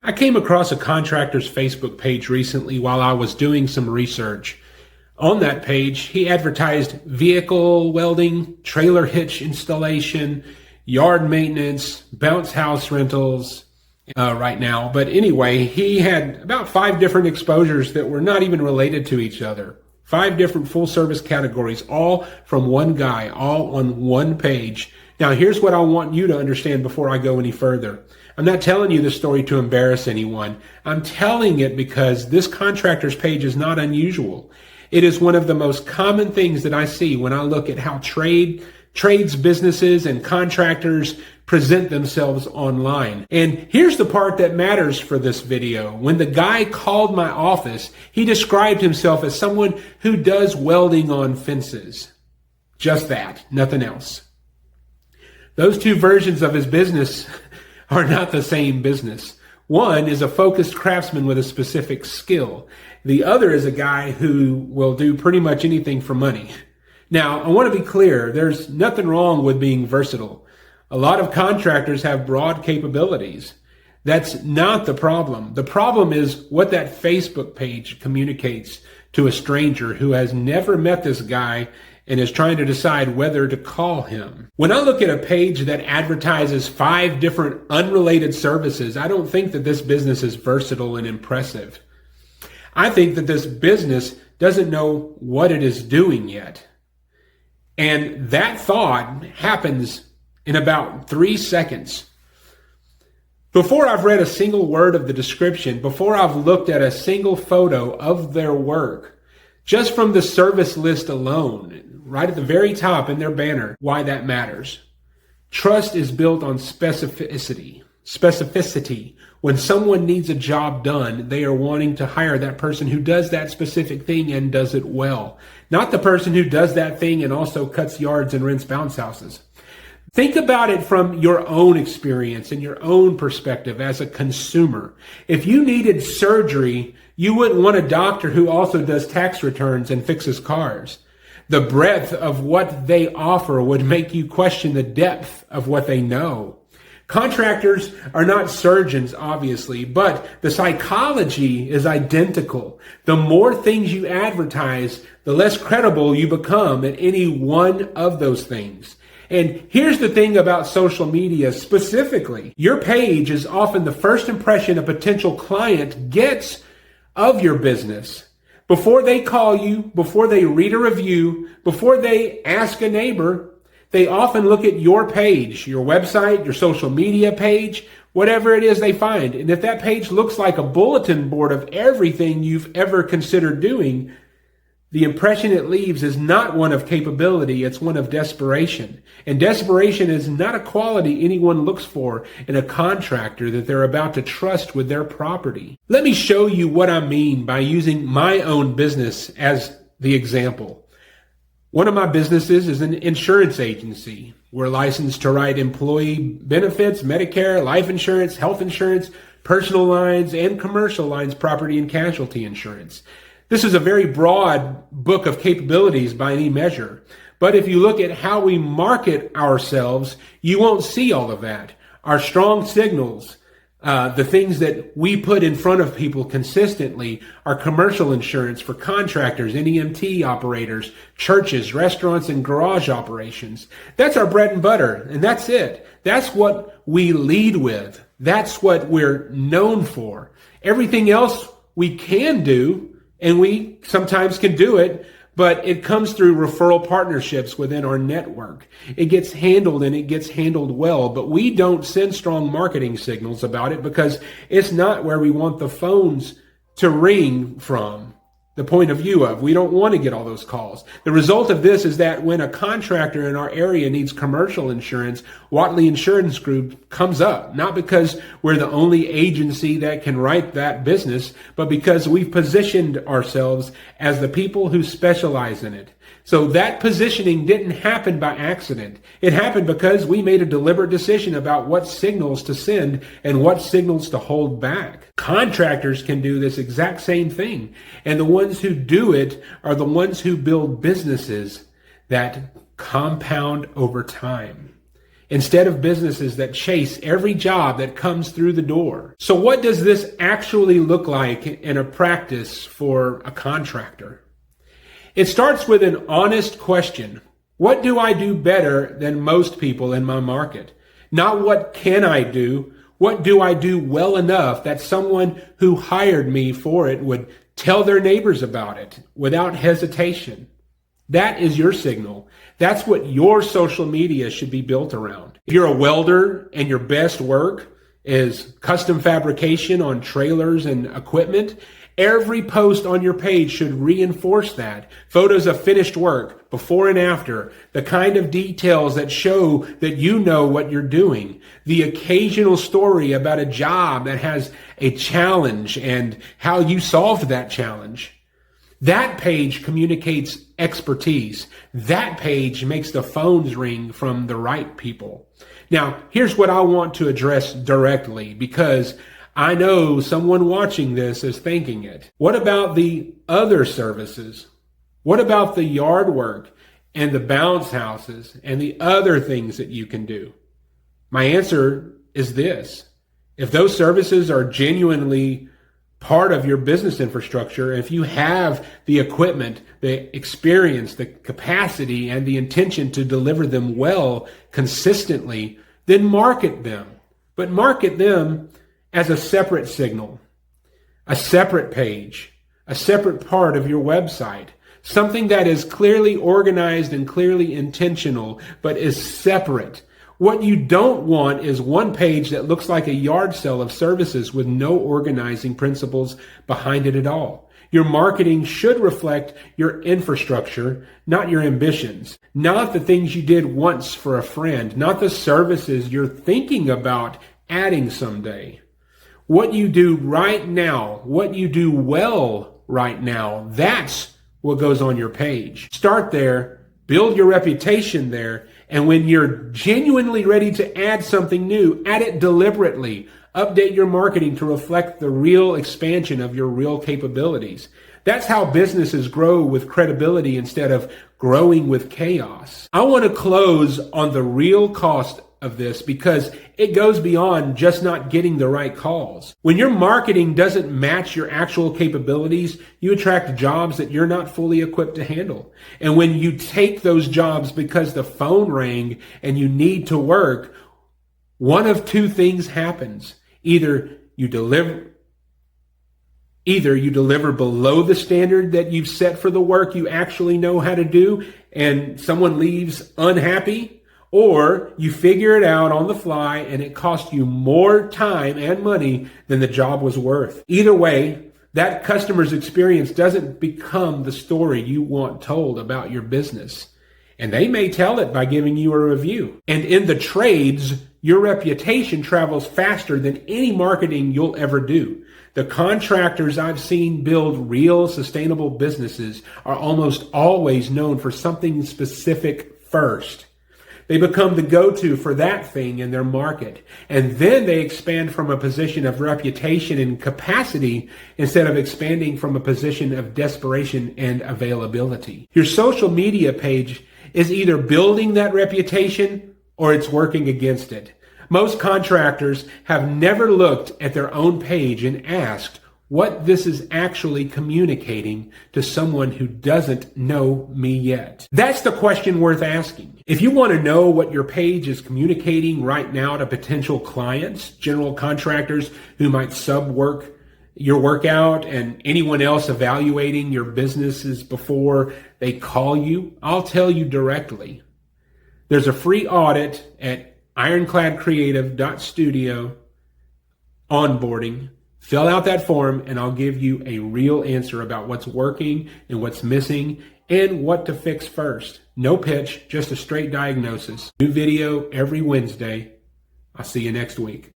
I came across a contractor's Facebook page recently while I was doing some research. On that page, he advertised vehicle welding, trailer hitch installation, yard maintenance, bounce house rentals right now. But anyway, he had about 5 different exposures that were not even related to each other. 5 different full service categories, all from one guy, all on one page. Now, here's what I want you to understand before I go any further. I'm not telling you this story to embarrass anyone. I'm telling it because this contractor's page is not unusual. It is one of the most common things that I see when I look at how trades, businesses, and contractors present themselves online. And here's the part that matters for this video. When the guy called my office, he described himself as someone who does welding on fences. Just that, nothing else. Those 2 versions of his business are not the same business. One is a focused craftsman with a specific skill. The other is a guy who will do pretty much anything for money. Now, I want to be clear, there's nothing wrong with being versatile. A lot of contractors have broad capabilities. That's not the problem. The problem is what that Facebook page communicates to a stranger who has never met this guy and is trying to decide whether to call him. When I look at a page that advertises 5 different unrelated services, I don't think that this business is versatile and impressive. I think that this business doesn't know what it is doing yet. And that thought happens in about 3 seconds. Before I've read a single word of the description, before I've looked at a single photo of their work, just from the service list alone, right at the very top in their banner, why that matters. Trust is built on specificity. When someone needs a job done, they are wanting to hire that person who does that specific thing and does it well. Not the person who does that thing and also cuts yards and rents bounce houses. Think about it from your own experience and your own perspective as a consumer. If you needed surgery, you wouldn't want a doctor who also does tax returns and fixes cars. The breadth of what they offer would make you question the depth of what they know. Contractors are not surgeons, obviously, but the psychology is identical. The more things you advertise, the less credible you become at any one of those things. And here's the thing about social media specifically. Your page is often the first impression a potential client gets of your business. Before they call you, before they read a review, before they ask a neighbor, they often look at your page, your website, your social media page, whatever it is they find. And if that page looks like a bulletin board of everything you've ever considered doing, the impression it leaves is not one of capability, it's one of desperation. And desperation is not a quality anyone looks for in a contractor that they're about to trust with their property. Let me show you what I mean by using my own business as the example. One of my businesses is an insurance agency. We're licensed to write employee benefits, Medicare, life insurance, health insurance, personal lines, and commercial lines, property and casualty insurance. This is a very broad book of capabilities by any measure. But if you look at how we market ourselves, you won't see all of that. Our strong signals, the things that we put in front of people consistently, are commercial insurance for contractors, NEMT operators, churches, restaurants, and garage operations. That's our bread and butter, and that's it. That's what we lead with. That's what we're known for. Everything else we can do, and we sometimes can do it, but it comes through referral partnerships within our network. It gets handled and it gets handled well, but we don't send strong marketing signals about it because it's not where we want the phones to ring from. The point of view of, we don't want to get all those calls. The result of this is that when a contractor in our area needs commercial insurance, Watley Insurance Group comes up, not because we're the only agency that can write that business, but because we've positioned ourselves as the people who specialize in it. So that positioning didn't happen by accident. It happened because we made a deliberate decision about what signals to send and what signals to hold back. Contractors can do this exact same thing. And the ones who do it are the ones who build businesses that compound over time. instead of businesses that chase every job that comes through the door. So what does this actually look like in a practice for a contractor? It starts with an honest question. What do I do better than most people in my market? Not what can I do? What do I do well enough that someone who hired me for it would tell their neighbors about it without hesitation? That is your signal. That's what your social media should be built around. If you're a welder and your best work is custom fabrication on trailers and equipment, every post on your page should reinforce that. Photos of finished work, before and after, the kind of details that show that you know what you're doing, the occasional story about a job that has a challenge and how you solved that challenge. That page communicates expertise. That page makes the phones ring from the right people. Now, here's what I want to address directly, because I know someone watching this is thinking it. What about the other services? What about the yard work and the bounce houses and the other things that you can do? My answer is this. If those services are genuinely part of your business infrastructure, if you have the equipment, the experience, the capacity, and the intention to deliver them well, consistently, then market them. But market them as a separate signal, a separate page, a separate part of your website, something that is clearly organized and clearly intentional, but is separate. What you don't want is one page that looks like a yard sale of services with no organizing principles behind it at all. Your marketing should reflect your infrastructure, not your ambitions, not the things you did once for a friend, not the services you're thinking about adding someday. What you do right now, what you do well right now, that's what goes on your page. Start there, build your reputation there, and when you're genuinely ready to add something new, add it deliberately. Update your marketing to reflect the real expansion of your real capabilities. That's how businesses grow with credibility instead of growing with chaos. I want to close on the real cost of this because it goes beyond just not getting the right calls. When your marketing doesn't match your actual capabilities, you attract jobs that you're not fully equipped to handle. And when you take those jobs because the phone rang and you need to work, one of two things happens. Either you deliver below the standard that you've set for the work you actually know how to do and someone leaves unhappy, or you figure it out on the fly and it costs you more time and money than the job was worth. Either way, that customer's experience doesn't become the story you want told about your business. And they may tell it by giving you a review. And in the trades, your reputation travels faster than any marketing you'll ever do. The contractors I've seen build real sustainable businesses are almost always known for something specific first. They become the go-to for that thing in their market. And then they expand from a position of reputation and capacity instead of expanding from a position of desperation and availability. Your social media page is either building that reputation or it's working against it. Most contractors have never looked at their own page and asked what this is actually communicating to someone who doesn't know me yet. That's the question worth asking. If you want to know what your page is communicating right now to potential clients, general contractors who might sub-work your workout, and anyone else evaluating your businesses before they call you, I'll tell you directly. There's a free audit at ironcladcreative.studio onboarding. Fill out that form and I'll give you a real answer about what's working and what's missing and what to fix first. No pitch, just a straight diagnosis. New video every Wednesday. I'll see you next week.